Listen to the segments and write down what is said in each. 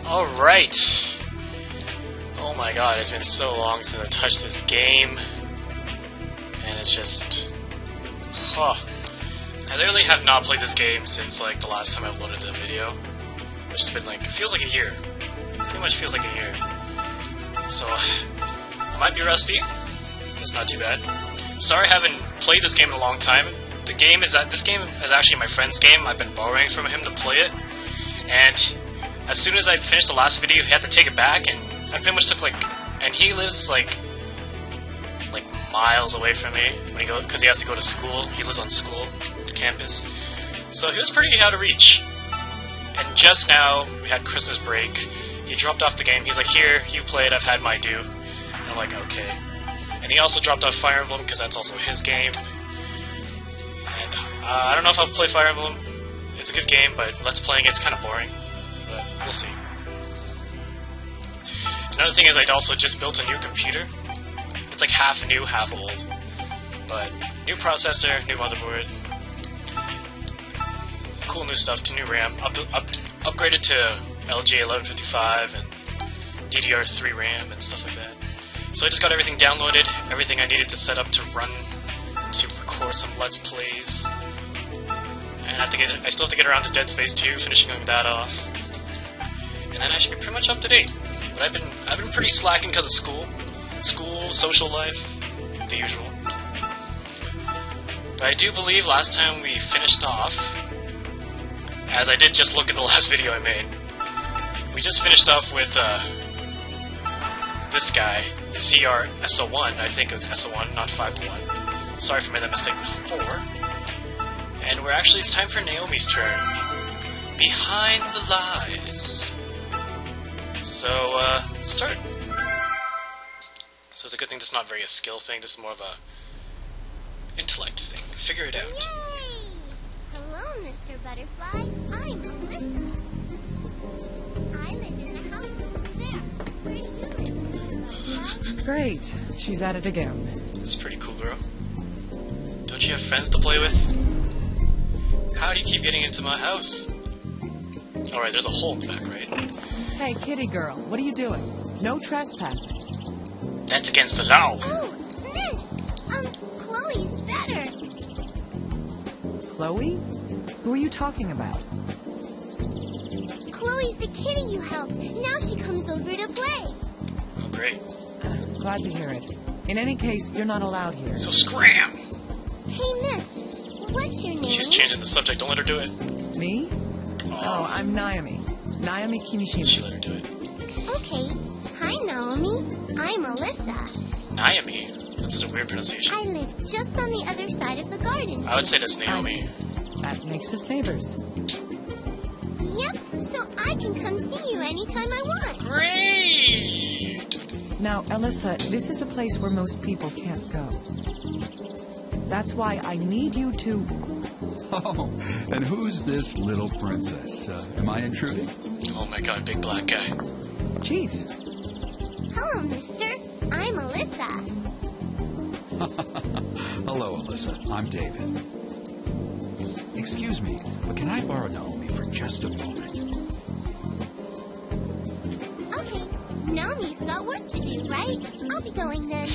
Alright. Oh my god, it's been so long since I touched this game. And it's just... Huh. I literally have not played this game since like the last time I uploaded the video. Which has been like, it feels like a year. Pretty much feels like a year. So, I might be rusty. It's not too bad. Sorry I haven't played this game in a long time. This game is actually my friend's game. I've been borrowing from him to play it. And as soon as I finished the last video, he had to take it back, and I pretty much took like... And he lives like miles away from me because he has to go to school. He lives on school campus. So he was pretty out of reach. And just now, we had Christmas break. He dropped off the game. He's like, here, you play it, I've had my due. And I'm like, okay. And he also dropped off Fire Emblem because that's also his game. And I don't know if I'll play Fire Emblem. It's a good game, but Let's Playing it's kind of boring. But we'll see. Another thing is I also just built a new computer. It's like half new, half old. But new processor, new motherboard. Cool new stuff, to new RAM. Upgraded to LGA 1155 and DDR3 RAM and stuff like that. So I just got everything downloaded, everything I needed to set up to run, to record some Let's Plays. And I still have to get around to Dead Space 2, finishing that off. And then I should be pretty much up to date. But I've been pretty slacking because of school, social life, the usual. But I do believe last time we finished off, as I did just look at the last video I made, we just finished off with this guy, CR-SO1. I think it's SO1, not 501. Sorry if I made that mistake before. And it's time for Naomi's turn. Behind the Lies. So, let's start. So it's a good thing this is not very a skill thing, this is more of a intellect thing. Figure it out. Yay! Hello, Mr. Butterfly. I'm Alyssa. I live in the house over there. Where do you live, Mr. Butterfly? Great. She's at it again. This is pretty cool, girl. Don't you have friends to play with? How do you keep getting into my house? Alright, there's a hole in the back, right? Hey, kitty girl, what are you doing? No trespassing. That's against the law. Oh, Miss! Chloe's better. Chloe? Who are you talking about? Chloe's the kitty you helped. Now she comes over to play. Oh, great. Glad to hear it. In any case, you're not allowed here. So scram! Hey, Miss. What's your name? She's changing the subject, don't let her do it. Me? Oh, I'm Naomi. Naomi Kimishima. She let her do it. Okay. Hi, Naomi. I'm Alyssa. Naomi? That's just a weird pronunciation. I live just on the other side of the garden. I would say that's Naomi. That makes us neighbors. Yep, so I can come see you anytime I want. Great! Now, Alyssa, this is a place where most people can't go. That's why I need you to... Oh, and who's this little princess? Am I intruding? Oh my god, big black guy. Chief. Hello, mister. I'm Alyssa. Hello, Alyssa. I'm David. Excuse me, but can I borrow Naomi for just a moment? Okay, Naomi's got work to do, right? I'll be going then.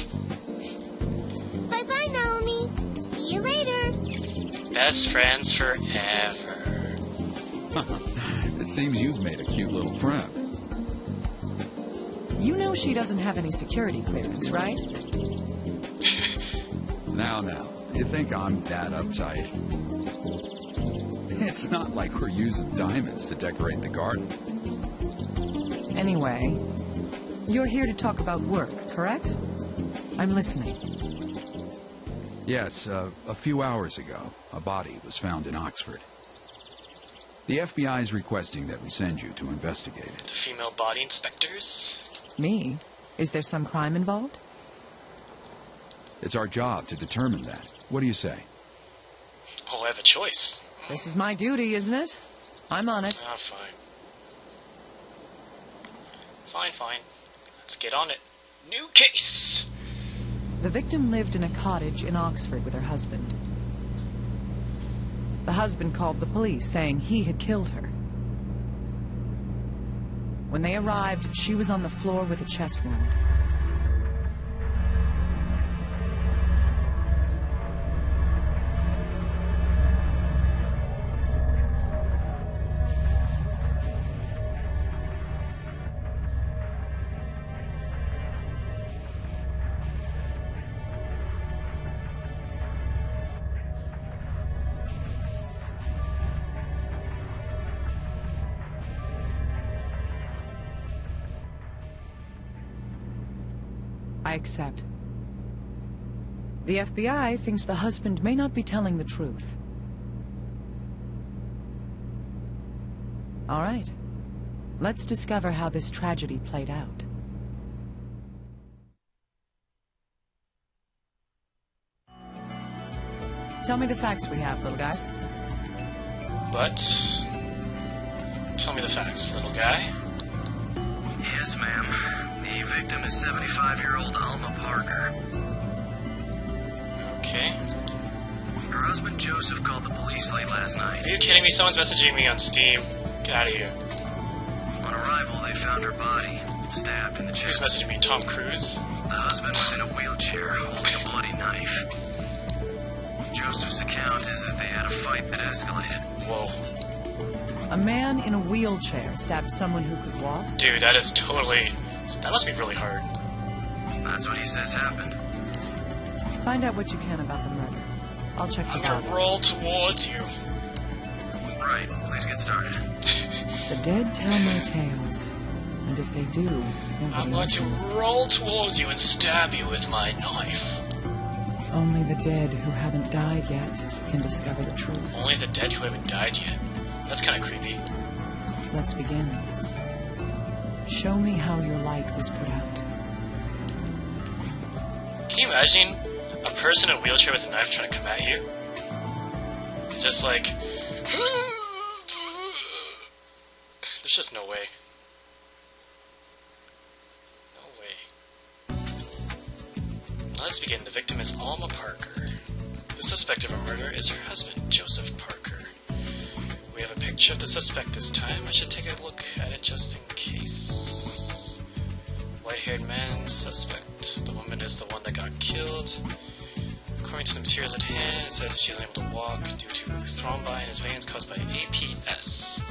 Bye-bye, Naomi. See you later. Best friends forever. It seems you've made a cute little friend. You know she doesn't have any security clearance, right? Now, you think I'm that uptight? It's not like we're using diamonds to decorate the garden. Anyway, you're here to talk about work, correct? I'm listening. Yes, a few hours ago, a body was found in Oxford. The FBI is requesting that we send you to investigate it. The female body inspectors? Me? Is there some crime involved? It's our job to determine that. What do you say? Oh, I have a choice. This is my duty, isn't it? I'm on it. Ah, fine. Fine. Let's get on it. New case! The victim lived in a cottage in Oxford with her husband. The husband called the police, saying he had killed her. When they arrived, she was on the floor with a chest wound. I accept. The FBI thinks the husband may not be telling the truth. All right. Let's discover how this tragedy played out. Tell me the facts we have, little guy. But... tell me the facts, little guy. Yes, ma'am. The victim is 75-year-old Alma Parker. Okay. Her husband Joseph called the police late last night. Are you kidding me? Someone's messaging me on Steam. Get out of here. On arrival, they found her body, stabbed in the Who's chest. messaging me? Tom Cruise? The husband was in a wheelchair, holding a bloody knife. Joseph's account is that they had a fight that escalated. Whoa. A man in a wheelchair stabbed someone who could walk? Dude, that is totally... that must be really hard. That's what he says happened. Find out what you can about the murder. I'll check the I'm gonna file. roll towards you. Right, please get started. The dead tell no tales. And if they do, I'm nobody going to listens. roll towards you and stab you with my knife. Only the dead who haven't died yet can discover the truth. Only the dead who haven't died yet. That's kind of creepy. Let's begin. Show me how your light was put out. Can you imagine a person in a wheelchair with a knife trying to come at you? It's just like... there's just no way. No way. Let's begin. The victim is Alma Parker. The suspect of a murder is her husband, Joseph Parker. We have a picture of the suspect this time. I should take a look at it just in case. White-haired man, suspect. The woman is the one that got killed. According to the materials at hand, it says that she is unable to walk due to thrombi in his veins caused by APS.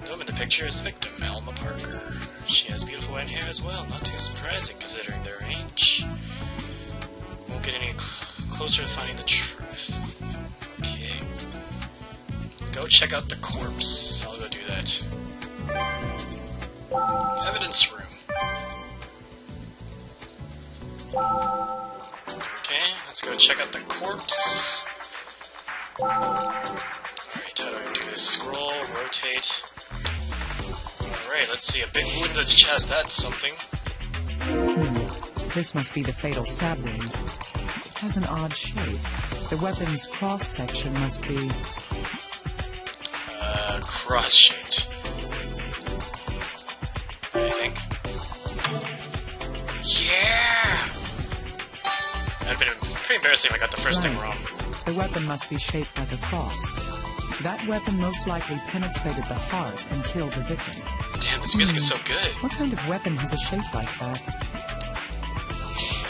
The woman in the picture is the victim, Alma Parker. She has beautiful white hair as well, not too surprising considering their age. Won't get any closer to finding the truth. Okay. Go check out the corpse. I'll go do that. Evidence room. Okay, let's go check out the corpse. Alright, how do I do this? Scroll, rotate. Alright, let's see. A big wound to the chest. That's something. This must be the fatal stab wound. It has an odd shape. The weapon's cross-section must be... cross-shaped. What do you think? Yeah! That'd been pretty embarrassing if I got the first thing wrong. The weapon must be shaped like a cross. That weapon most likely penetrated the heart and killed the victim. Damn, this music is so good. What kind of weapon has a shape like that?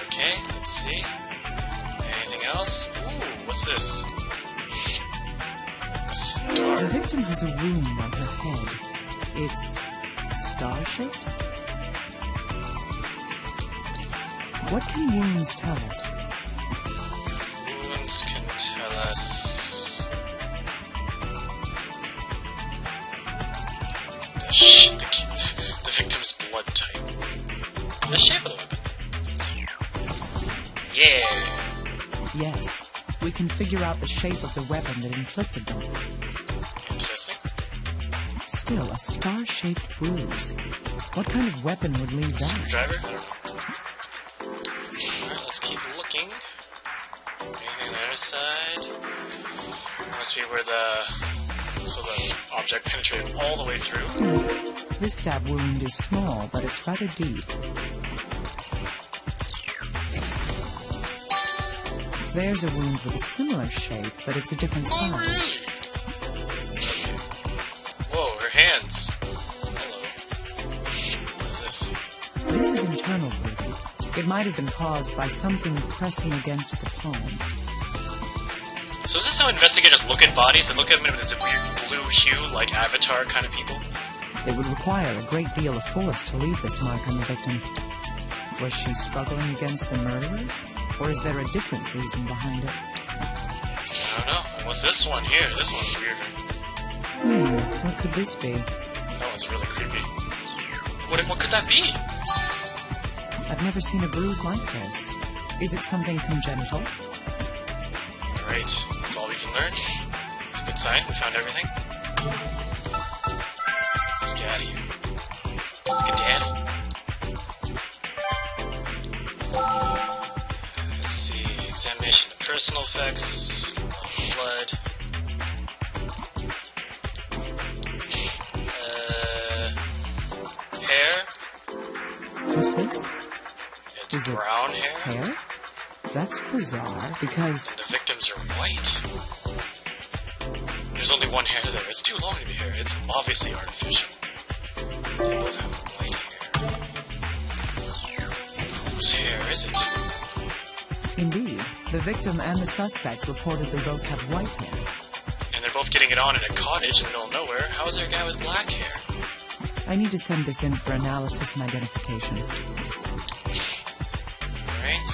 Okay, let's see. Anything else? Ooh, what's this? A The star. victim has a wound on her head. It's star-shaped? What can wounds tell us? Wounds can tell us... the victim's blood type. The shape of the weapon. Yeah! Yes, we can figure out the shape of the weapon that inflicted them. Interesting. Still, a star-shaped bruise. What kind of weapon would leave that? Screwdriver? I don't know. Alright, let's keep looking. Anything on the other side? Must be where the object penetrated all the way through. This stab wound is small, but it's rather deep. There's a wound with a similar shape, but it's a different Oh, size. really? Whoa, her hands. Hello. This is internal bleeding. It might have been caused by something pressing against the palm. So is this how investigators look at bodies? They look at them with this weird blue hue, like Avatar kind of people? It would require a great deal of force to leave this mark on the victim. Was she struggling against the murderer? Or is there a different reason behind it? I don't know. What's this one here? This one's weirder. What could this be? That one's really creepy. What could that be? I've never seen a bruise like this. Is it something congenital? Great. That's all we can learn. It's a good sign. We found everything. Let's get out of here. Let's get down. Let's see. Examination of personal effects. Blood. Hair. What's this? It's Is it brown hair. Hair? That's bizarre, because... The victims are white. There's only one hair there. It's too long to be hair. It's obviously artificial. They both have white hair. Whose hair is it? Indeed, the victim and the suspect reportedly both have white hair. And they're both getting it on in a cottage in the middle of nowhere. How is there a guy with black hair? I need to send this in for analysis and identification. Alright.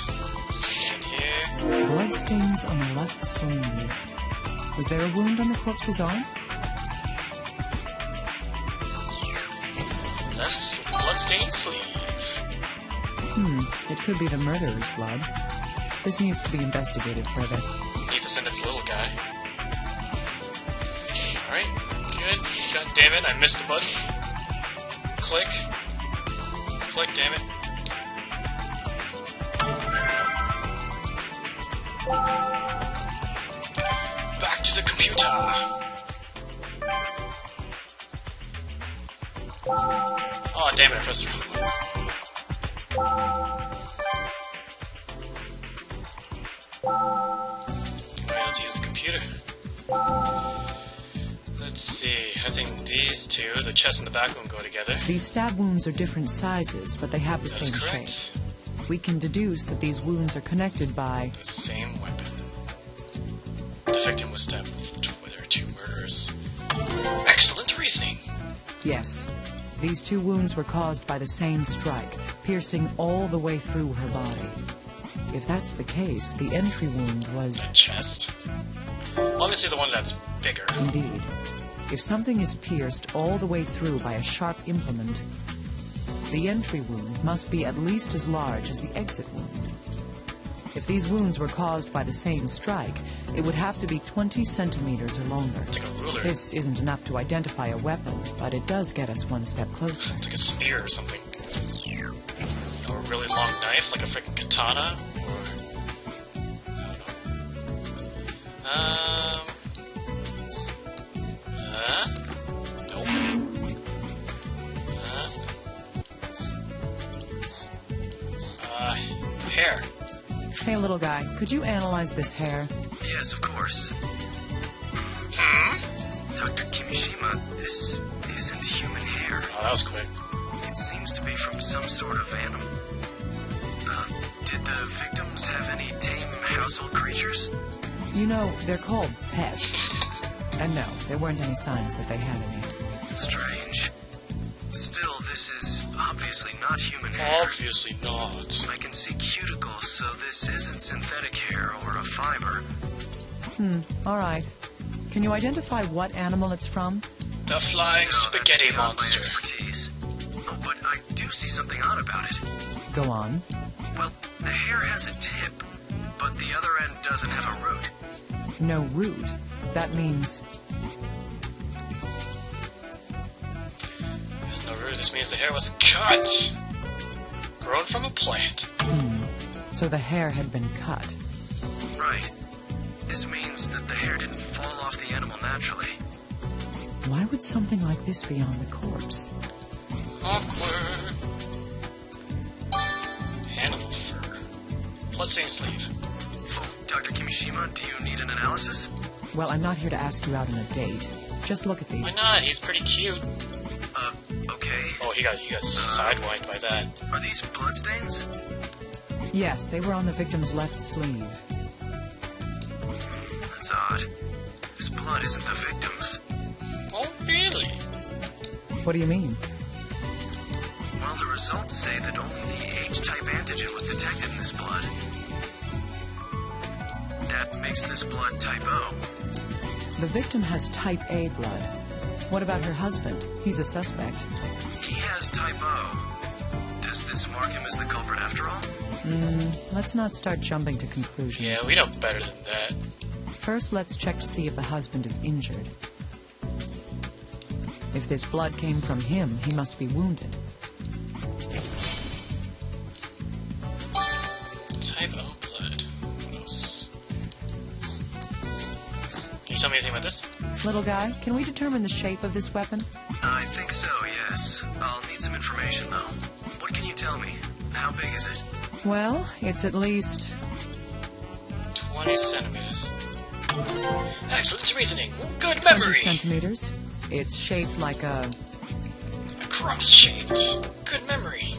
Stand here. Bloodstains on the left sleeve. Was there a wound on the corpse's arm? Left bloodstained sleeve. It could be the murderer's blood. This needs to be investigated further. Need to send it to the little guy. Alright, good. God damn it, I missed the button. Click. Click, damn it. Back to the computer. Oh, damn it, I pressed the wrong one. Okay, let's use the computer. Let's see, I think these two, the chest and the back won't go together. These stab wounds are different sizes, but they have the That's same correct. shape. We can deduce that these wounds are connected by... The same weapon. The victim was stabbed with her two murderers. Excellent reasoning! Yes. These two wounds were caused by the same strike, piercing all the way through her body. If that's the case, the entry wound was... The chest. Obviously the one that's bigger. Indeed. If something is pierced all the way through by a sharp implement, the entry wound must be at least as large as the exit wound. If these wounds were caused by the same strike, it would have to be 20 centimeters or longer. It's like a ruler. This isn't enough to identify a weapon, but it does get us one step closer. It's like a spear or something. Or a really long knife, like a freaking katana. Or... I don't know. Nope. Hair. Hey, little guy, could you analyze this hair? Yes, of course. Dr. Kimishima, this isn't human hair. Oh, that was quick. It seems to be from some sort of animal. Did the victims have any tame household creatures? You know, they're called pets. And no, there weren't any signs that they had any. Strange. Still, this is obviously not human hair. Obviously not. I can see cuticles, so this isn't synthetic hair or a fiber. All right. Can you identify what animal it's from? The flying No, spaghetti that's beyond monster. my expertise. Oh, but I do see something odd about it. Go on. Well, the hair has a tip, but the other end doesn't have a root. No root. That means... There's no root. This means the hair was cut. Grown from a plant. So the hair had been cut. Right. This means that the hair didn't fall off the animal naturally. Why would something like this be on the corpse? Awkward. Animal fur. Bloodstained sleeve. Oh, Dr. Kimishima, do you need an analysis? Well, I'm not here to ask you out on a date. Just look at Why these. not? He's pretty cute. Okay. Oh, he got sidewinded by that. Are these bloodstains? Yes, they were on the victim's left sleeve. That's odd. This blood isn't the victim's. Oh, really? What do you mean? Well, the results say that only the H-type antigen was detected in this blood. That makes this blood type O. The victim has type A blood. What about her husband? He's a suspect. He has type O. Does this mark him as the culprit after all? Let's not start jumping to conclusions. Yeah, we know better than that. First, let's check to see if the husband is injured. If this blood came from him, he must be wounded. Type O blood. What else? Can you tell me anything about this? Little guy, can we determine the shape of this weapon? I think so, yes. I'll need some information, though. What can you tell me? How big is it? Well, it's at least... 20 centimeters. Excellent reasoning. Good 20 memory. centimeters. It's shaped like a Cross-shaped. Good memory.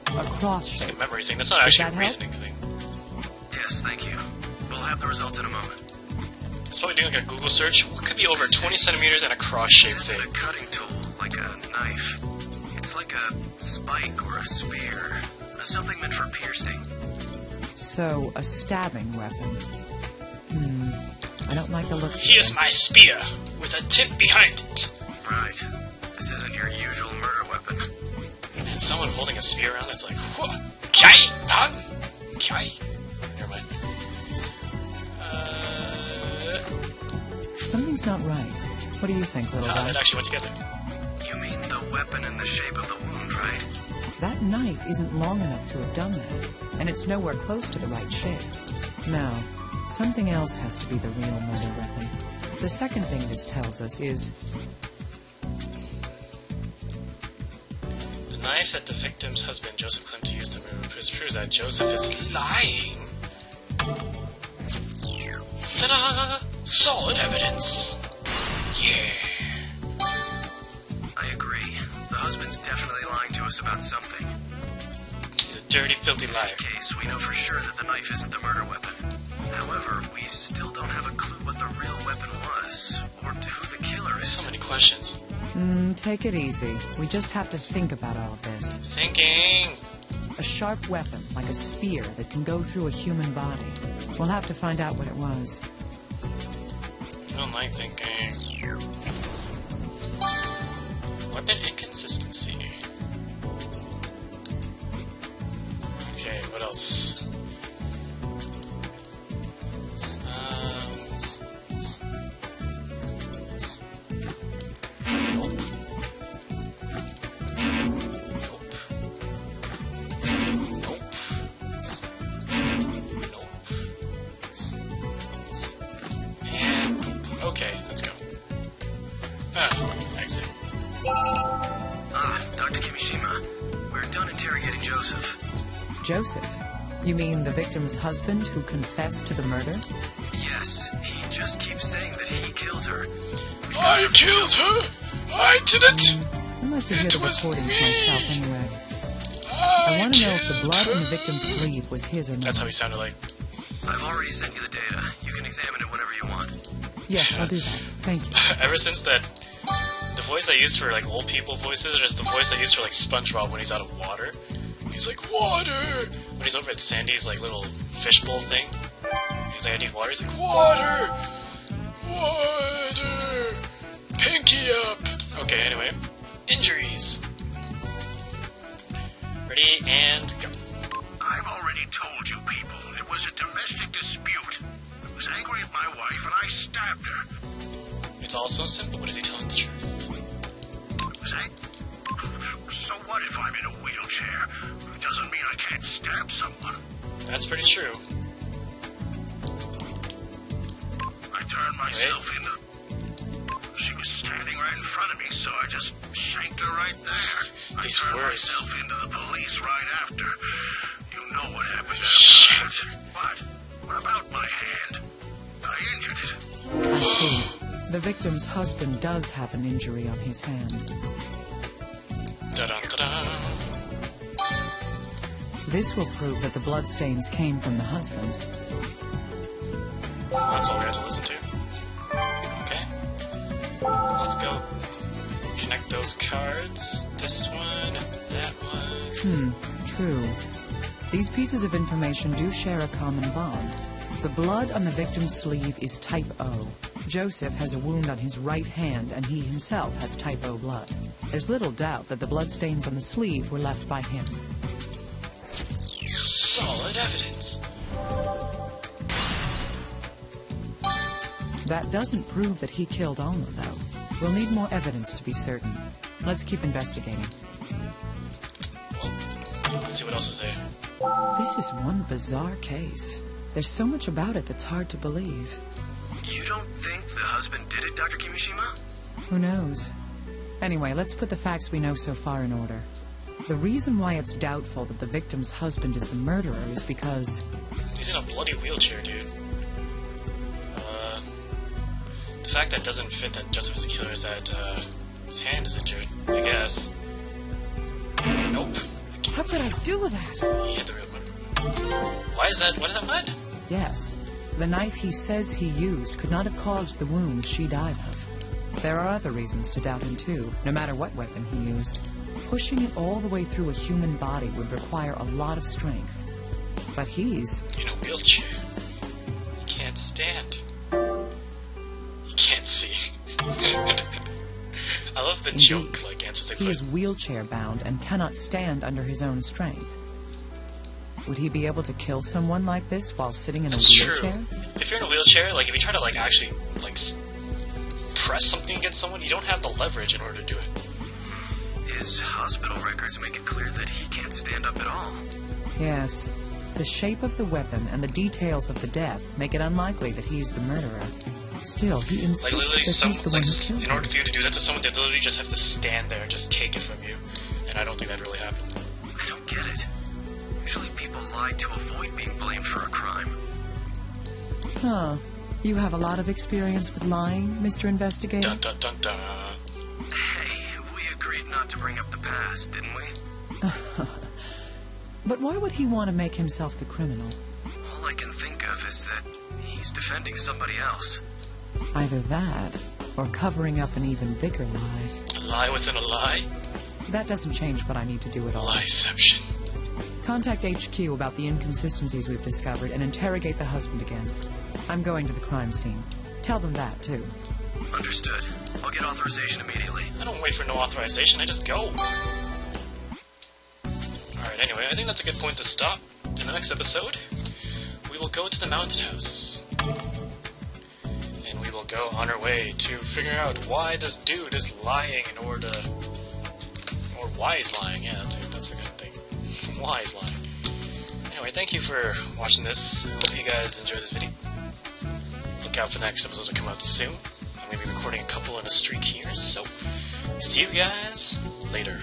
cross It's like shape. a memory thing. That's not actually a that help? reasoning thing. Yes, thank you. We'll have the results in a moment. It's probably doing like a Google search. What could be over 20 centimeters and a cross-shaped This thing? isn't a cutting tool, like a knife. It's like a spike or a spear. Something meant for piercing. So, a stabbing weapon. I don't like the looks of Here's this. my spear, with a tip behind it. Right. This isn't your usual murder weapon. And someone holding a spear around that's like, whoa, kai, han, kai. Never mind. Something's not right. What do you think, little guy? That actually went together. You mean the weapon in the shape of the wound, right? That knife isn't long enough to have done that, and it's nowhere close to the right shape. Now, something else has to be the real murder weapon. The second thing this tells us is The knife that the victim's husband, Joseph Klimt, used to murder proves that Joseph is lying. Ta-da! Solid evidence. Yeah. I agree. The husband's definitely lying to us about something. He's a dirty, filthy In liar. any case, we know for sure that the knife isn't the murder weapon. However, we still don't have a clue what the real weapon was, or who the killer is. So many questions. take it easy. We just have to think about all of this. Thinking. A sharp weapon, like a spear, that can go through a human body. We'll have to find out what it was. I don't like thinking. Weapon inconsistency. Okay, what else? Nope. Nope. Nope. And nope. Okay, let's go. Exit. Dr. Kimishima, we're done interrogating Joseph. Joseph? You mean the victim's husband who confessed to the murder? Yes, he just keeps saying that he killed her. I killed her! I didn't! I'd like to hear It the was recordings me. myself anyway. I want to know if the killed blood in the her. victim's sleeve was his or not. That's how he sounded like. I've already sent you the data. You can examine it whenever you want. Yes, I'll do that. Thank you. Ever since that, the voice I used for like old people voices, or just the voice I used for like SpongeBob when he's out of water. He's like, water! When he's over at Sandy's like little fishbowl thing. He's like, I need water. He's like, water! Water! Pinky up! Okay, anyway. Injuries. Ready, and go. I've already told you people it was a domestic dispute. I was angry at my wife and I stabbed her. It's all so simple, but is he telling the truth? Was I? So what if I'm in a wheelchair? It doesn't mean I can't stab someone. That's pretty true. I turned myself into... She was standing right in front of me, so I just shanked her right there. I These turned words. myself into the police right after. You know what happened after Shanked that. What? What about my hand? I injured it. I see. The victim's husband does have an injury on his hand. Da-dum, This will prove that the bloodstains came from the husband. That's all we have to listen to. Okay. Let's go connect those cards. This one, that one. True. These pieces of information do share a common bond. The blood on the victim's sleeve is type O. Joseph has a wound on his right hand, and he himself has type O blood. There's little doubt that the bloodstains on the sleeve were left by him. Solid evidence. That doesn't prove that he killed Alma, though. We'll need more evidence to be certain. Let's keep investigating. Well, let's see what else is there. This is one bizarre case. There's so much about it that's hard to believe. You don't think the husband did it, Dr. Kimishima? Who knows? Anyway, let's put the facts we know so far in order. The reason why it's doubtful that the victim's husband is the murderer is because... He's in a bloody wheelchair, dude. The fact that doesn't fit that Joseph is a killer is that, his hand is injured, I guess. Nope. How could I do that? He hit the real murderer. Why is that? What is that mud? Yes. The knife he says he used could not have caused the wounds she died of. There are other reasons to doubt him, too, no matter what weapon he used. Pushing it all the way through a human body would require a lot of strength. But he's... in a wheelchair. He can't stand. He can't see. I love the joke, like, answers they He put. is wheelchair-bound and cannot stand under his own strength. Would he be able to kill someone like this while sitting in a That's wheelchair? true. If you're in a wheelchair, like, if you try to, like, actually, like, press something against someone, you don't have the leverage in order to do it. His hospital records make it clear that he can't stand up at all. Yes. The shape of the weapon and the details of the death make it unlikely that he's the murderer. Still, he insists Like, literally, that he's the one who killed in order him. for you to do that to someone, they literally just have to stand there and just take it from you. And I don't think that really happened. I don't get it. Usually people lie to avoid being blamed for a crime. Huh. You have a lot of experience with lying, Mr. Investigator? Dun dun dun dun. Hey, we agreed not to bring up the past, didn't we? But why would he want to make himself the criminal? All I can think of is that he's defending somebody else. Either that, or covering up an even bigger lie. A lie within a lie? That doesn't change what I need to do at all. Lieception. Contact HQ about the inconsistencies we've discovered and interrogate the husband again. I'm going to the crime scene. Tell them that, too. Understood. I'll get authorization immediately. I don't wait for no authorization, I just go. Alright, anyway, I think that's a good point to stop. In the next episode, we will go to the mountain house. And we will go on our way to figure out why this dude is lying in order to... Or why he's lying, yeah, that's a good thing. Why he's lying. Anyway, thank you for watching this. Hope you guys enjoyed this video. Look out for the next episode to come out soon. I'm going to be recording a couple in a streak here, so see you guys later.